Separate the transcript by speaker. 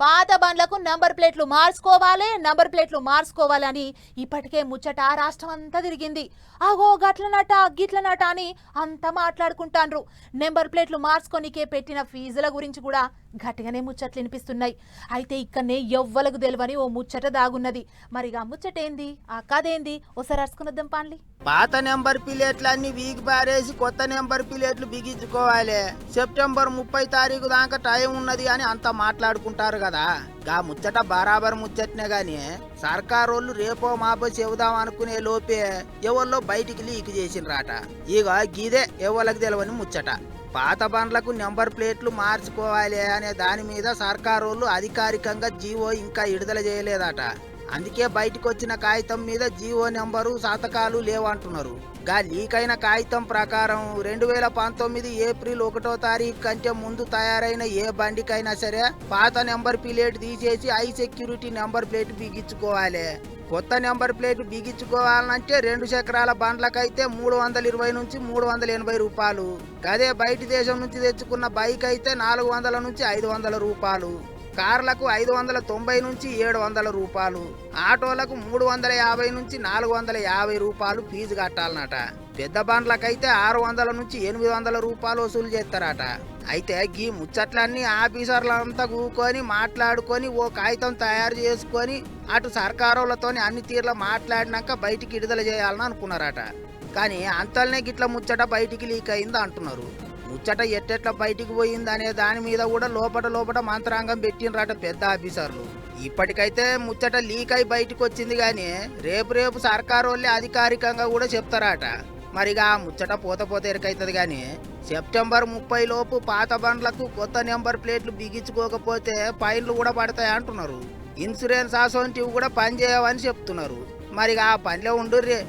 Speaker 1: పాత బండ్లకు నంబర్ ప్లేట్లు మార్చుకోవాలని ఇప్పటికే ముచ్చట రాష్ట్రం అంతా తిరిగింది. అగో గట్లనట గిట్లనట అని అంతా మాట్లాడుకుంటాండ్రు. నెంబర్ ప్లేట్లు మార్చుకోనికే పెట్టిన ఫీజుల గురించి కూడా గట్టిగానే ముచ్చట్లు వినిపిస్తున్నాయి. అయితే ఇక్కడనే ఎవ్వలకు తెలియని ఓ ముచ్చట దాగున్నది. మరిగా ముచ్చటేంది, ఆ కథేంది ఒకసారి అరుచుకున్నద్దాం పాన్లి.
Speaker 2: పాత నెంబర్ ప్లేట్లన్నీ వీగి పారేసి కొత్త నెంబర్ ప్లేట్లు బిగించుకోవాలి. సెప్టెంబర్ 30 తారీఖు దాకా టైం ఉన్నది అని అంతా మాట్లాడుకుంటారు కదా. గా ముచ్చట బరాబర్ ముచ్చటనే గాని సర్కారోళ్ళు రేపో మాపో చెబుదాం అనుకునే లోపే ఎవరిలో బయటికి లీక్ చేసిండ్రాట. ఇక గీదే ఎవరికి తెలియని ముచ్చట. పాత బండ్లకు నెంబర్ ప్లేట్లు మార్చుకోవాలి అనే దాని మీద సర్కారోళ్ళు అధికారికంగా జీవో ఇంకా విడుదల చేయలేదట. అందుకే బయటకు వచ్చిన కాగితం మీద జీవో నెంబరు సంతకాలు లేవంటున్నారు. గా లీక్ అయిన కాగితం ప్రకారం 2019 ఏప్రిల్ 1వ తారీఖు కంటే ముందు తయారైన ఏ బండికైనా సరే పాత నెంబర్ ప్లేట్ తీసేసి హై సెక్యూరిటీ నెంబర్ ప్లేట్ బిగించుకోవాలి. కొత్త నెంబర్ ప్లేట్ బిగించుకోవాలంటే 2 చక్రాల బండ్లకైతే 320 నుంచి 380 రూపాయలు. అదే బయట దేశం నుంచి తెచ్చుకున్న బైక్ అయితే 400 నుంచి 500 రూపాయలు. కార్లకు 590 నుంచి 700 రూపాయలు. ఆటోలకు 350 నుంచి 450 రూపాయలు ఫీజు కట్టాలన్నట. పెద్ద బండ్లకైతే 600 నుంచి 800 రూపాయలు వసూలు చేస్తారట. అయితే గీ ముచ్చట్లన్నీ ఆఫీసర్లంతా కూకొని మాట్లాడుకొని ఓ కాగితం తయారు చేసుకొని అటు సర్కారులతోని అన్ని తీర్ల మాట్లాడినాక బయటికి విడుదల చేయాలని అనుకున్నారట. కానీ అంతల్నే గిట్ల ముచ్చట బయటికి లీక్ అయింది అంటున్నారు. ముచ్చట ఎట్టెట్లా బయటికి పోయింది అనే దాని మీద కూడా లోపట మంత్రాంగం పెట్టినరాట పెద్ద ఆఫీసర్లు. ఇప్పటికైతే ముచ్చట లీక్ అయి బయటకు వచ్చింది కానీ రేపు సర్కారు వాళ్ళే అధికారికంగా కూడా చెప్తారట. మరిగా ముచ్చట పోతే ఎరకైతుంది కానీ సెప్టెంబర్ 30 లోపు పాత బండ్లకు కొత్త నెంబర్ ప్లేట్లు బిగించుకోకపోతే ఫైన్లు కూడా పడతాయి అంటున్నారు. ఇన్సూరెన్స్ అసోంటివి కూడా పనిచేయవని చెప్తున్నారు. మరిగా ఆ పనిలో ఉండుర్రే.